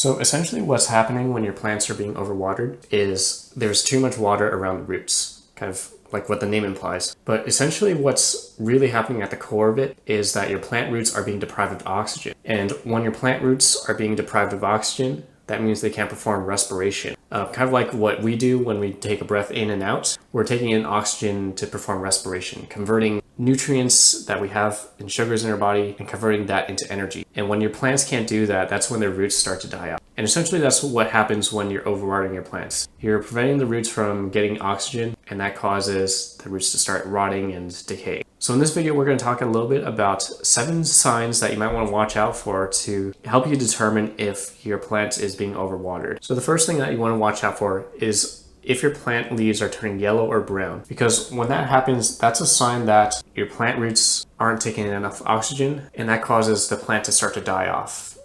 So essentially what's happening when your plants are being overwatered is there's too much water around the roots, kind of like what the name implies. But essentially what's really happening at the core of it is that your plant roots are being deprived of oxygen. And when your plant roots are being deprived of oxygen, that means they can't perform respiration. Kind of like what we do when we take a breath in and out. We're taking in oxygen to perform respiration, converting nutrients that we have in sugars in our body and converting that into energy. And when your plants can't do that, that's when their roots start to die out. And essentially that's what happens when you're overwatering your plants. You're preventing the roots from getting oxygen, and that causes the roots to start rotting and decaying. So in this video, we're going to talk a little bit about 7 signs that you might want to watch out for to help you determine if your plant is being overwatered. So the first thing that you want to watch out for is if your plant leaves are turning yellow or brown, because when that happens, that's a sign that your plant roots aren't taking in enough oxygen, and that causes the plant to start to die off,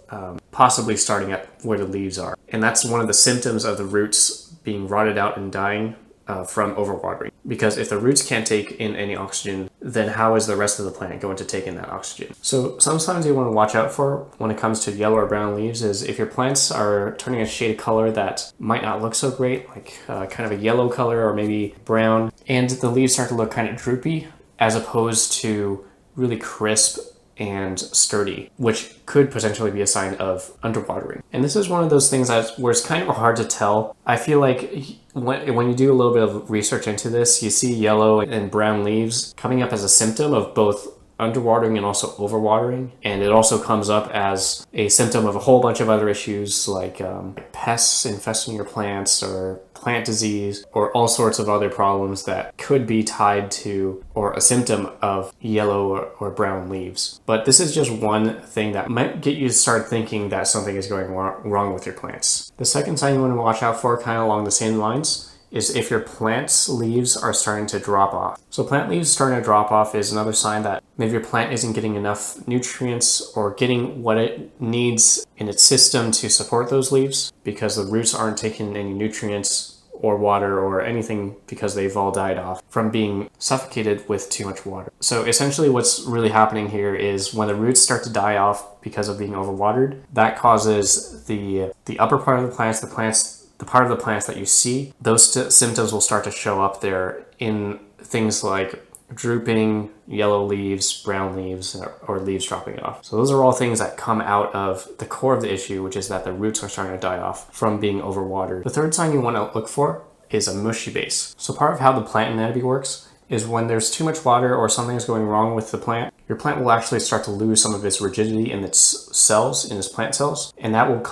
possibly starting at where the leaves are. And that's one of the symptoms of the roots being rotted out and dying from overwatering. Because if the roots can't take in any oxygen, then how is the rest of the plant going to take in that oxygen? So some signs you want to watch out for when it comes to yellow or brown leaves is if your plants are turning a shade of color that might not look so great, like kind of a yellow color or maybe brown, and the leaves start to look kind of droopy as opposed to really crisp and sturdy, which could potentially be a sign of underwatering. And this is one of those things where it's kind of hard to tell. I feel like when you do a little bit of research into this, you see yellow and brown leaves coming up as a symptom of both underwatering and also overwatering. And it also comes up as a symptom of a whole bunch of other issues like pests infesting your plants or plant disease or all sorts of other problems that could be tied to or a symptom of yellow or brown leaves. But this is just one thing that might get you to start thinking that something is going wrong with your plants. The second sign you want to watch out for, kind of along the same lines, is if your plant's leaves are starting to drop off. So plant leaves starting to drop off is another sign that maybe your plant isn't getting enough nutrients or getting what it needs in its system to support those leaves, because the roots aren't taking any nutrients or water or anything because they've all died off from being suffocated with too much water. So essentially what's really happening here is when the roots start to die off because of being overwatered, that causes the upper part of the plants, the part of the plants that you see, those symptoms will start to show up there in things like drooping, yellow leaves, brown leaves, or leaves dropping off. So those are all things that come out of the core of the issue, which is that the roots are starting to die off from being overwatered. The third sign you want to look for is a mushy base. So part of how the plant anatomy works is when there's too much water or something is going wrong with the plant, your plant will actually start to lose some of its rigidity in its cells, in its plant cells, and that will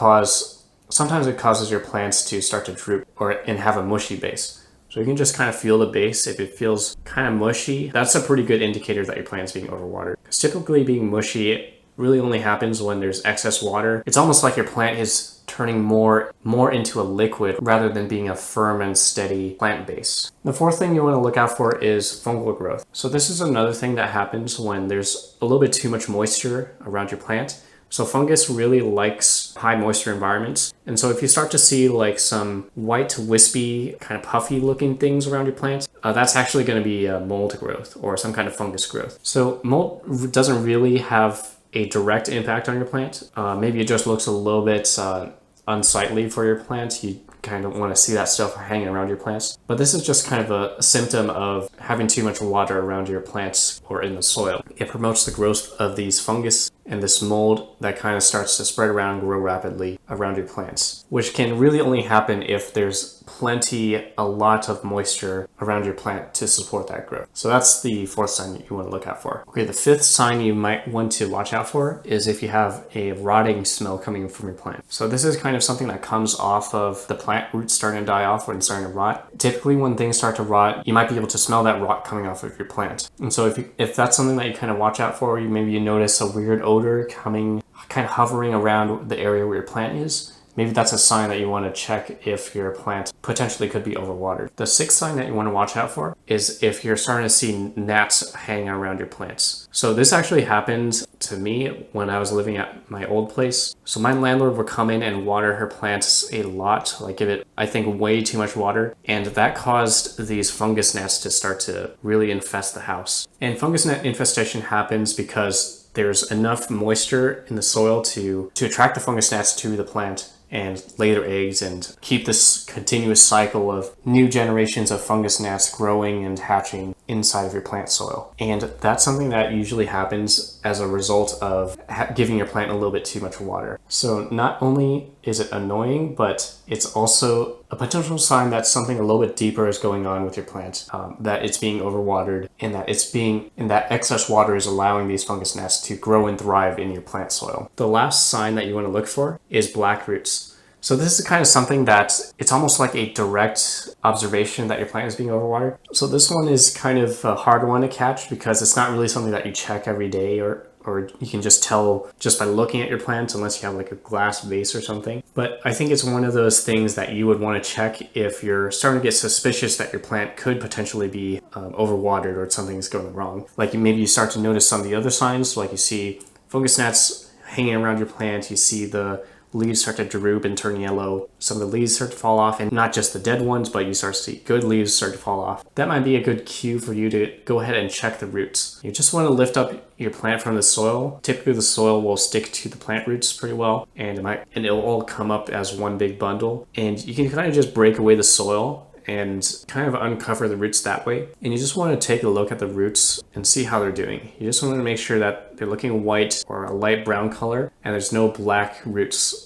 sometimes it causes your plants to start to droop and have a mushy base. So you can just kind of feel the base. If it feels kind of mushy, that's a pretty good indicator that your plant's being overwatered. Because typically being mushy really only happens when there's excess water. It's almost like your plant is turning more into a liquid rather than being a firm and steady plant base. The fourth thing you want to look out for is fungal growth. So this is another thing that happens when there's a little bit too much moisture around your plant. So fungus really likes high moisture environments. And so if you start to see like some white, wispy, kind of puffy looking things around your plant, that's actually going to be mold growth or some kind of fungus growth. So mold doesn't really have a direct impact on your plant. Maybe it just looks a little bit unsightly for your plant. You kind of want to see that stuff hanging around your plants. But this is just kind of a symptom of having too much water around your plants or in the soil. It promotes the growth of these fungus and this mold that kind of starts to spread around and grow rapidly around your plants, which can really only happen if there's a lot of moisture around your plant to support that growth. So that's the fourth sign that you want to look out for. Okay, the fifth sign you might want to watch out for is if you have a rotting smell coming from your plant. So this is kind of something that comes off of the plant roots starting to die off when it's starting to rot. Typically when things start to rot, you might be able to smell that rot coming off of your plant. And so if that's something that you kind of watch out for, maybe you notice a weird odor coming, kind of hovering around the area where your plant is, maybe that's a sign that you want to check if your plant potentially could be overwatered. The sixth sign that you want to watch out for is if you're starting to see gnats hanging around your plants. So this actually happened to me when I was living at my old place. So my landlord would come in and water her plants a lot, like give it, I think, way too much water. And that caused these fungus gnats to start to really infest the house. And fungus gnat infestation happens because there's enough moisture in the soil to attract the fungus gnats to the plant and lay their eggs and keep this continuous cycle of new generations of fungus gnats growing and hatching inside of your plant soil. And that's something that usually happens as a result of giving your plant a little bit too much water. So not only is it annoying, but it's also a potential sign that something a little bit deeper is going on with your plant, that it's being overwatered, and that excess water is allowing these fungus gnats to grow and thrive in your plant soil. The last sign that you want to look for is black roots. So this is kind of something that it's almost like a direct observation that your plant is being overwatered. So this one is kind of a hard one to catch because it's not really something that you check every day or you can just tell just by looking at your plant unless you have like a glass vase or something. But I think it's one of those things that you would want to check if you're starting to get suspicious that your plant could potentially be overwatered or something's going wrong. Like maybe you start to notice some of the other signs, like you see fungus gnats hanging around your plant, you see the leaves start to droop and turn yellow. Some of the leaves start to fall off, and not just the dead ones, but you start to see good leaves start to fall off. That might be a good cue for you to go ahead and check the roots. You just want to lift up your plant from the soil. Typically the soil will stick to the plant roots pretty well, and it'll all come up as one big bundle. And you can kind of just break away the soil and kind of uncover the roots that way. And you just want to take a look at the roots and see how they're doing. You just want to make sure that they're looking white or a light brown color and there's no black roots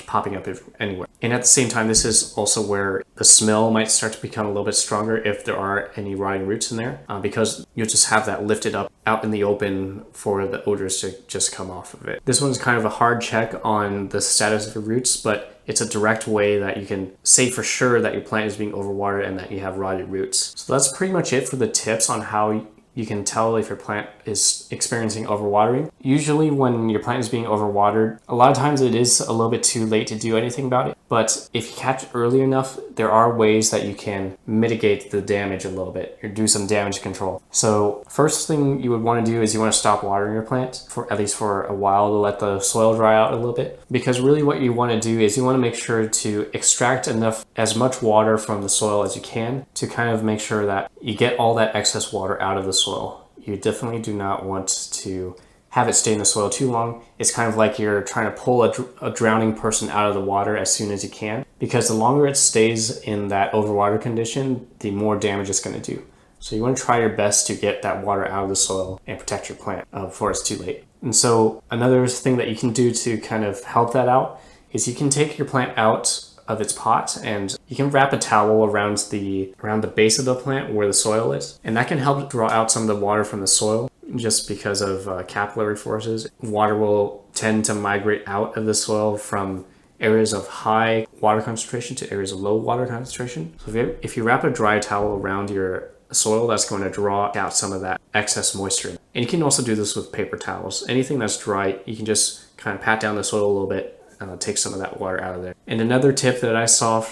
popping up anywhere. And at the same time, this is also where the smell might start to become a little bit stronger if there are any rotting roots in there, because you'll just have that lifted up out in the open for the odors to just come off of it. This one's kind of a hard check on the status of the roots, but it's a direct way that you can say for sure that your plant is being overwatered and that you have rotted roots. So that's pretty much it for the tips on how you can tell if your plant is experiencing overwatering. Usually when your plant is being overwatered, a lot of times it is a little bit too late to do anything about it. But if you catch it early enough, there are ways that you can mitigate the damage a little bit or do some damage control. So first thing you would want to do is you want to stop watering your plant for at least for a while to let the soil dry out a little bit. Because really what you want to do is you want to make sure to extract as much water from the soil as you can to kind of make sure that you get all that excess water out of the soil. You definitely do not want to have it stay in the soil too long. It's kind of like you're trying to pull a drowning person out of the water as soon as you can, because the longer it stays in that overwater condition, the more damage it's going to do. So you want to try your best to get that water out of the soil and protect your plant before it's too late. And so another thing that you can do to kind of help that out is you can take your plant out of its pot and you can wrap a towel around the base of the plant where the soil is, and that can help draw out some of the water from the soil. Just because of capillary forces, water will tend to migrate out of the soil from areas of high water concentration to areas of low water concentration. So if you wrap a dry towel around your soil, that's going to draw out some of that excess moisture. And you can also do this with paper towels. Anything that's dry, you can just kind of pat down the soil a little bit, take some of that water out of there. And another tip that I saw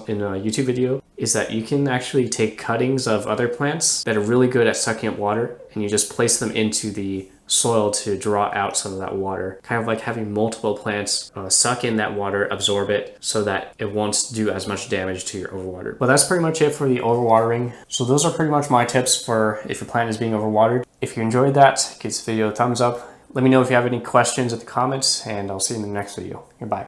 in a YouTube video is that you can actually take cuttings of other plants that are really good at sucking up water, and you just place them into the soil to draw out some of that water. Kind of like having multiple plants suck in that water, absorb it, so that it won't do as much damage to your overwater. Well, that's pretty much it for the overwatering. So those are pretty much my tips for if your plant is being overwatered. If you enjoyed that, give this video a thumbs up. Let me know if you have any questions in the comments, and I'll see you in the next video. Goodbye.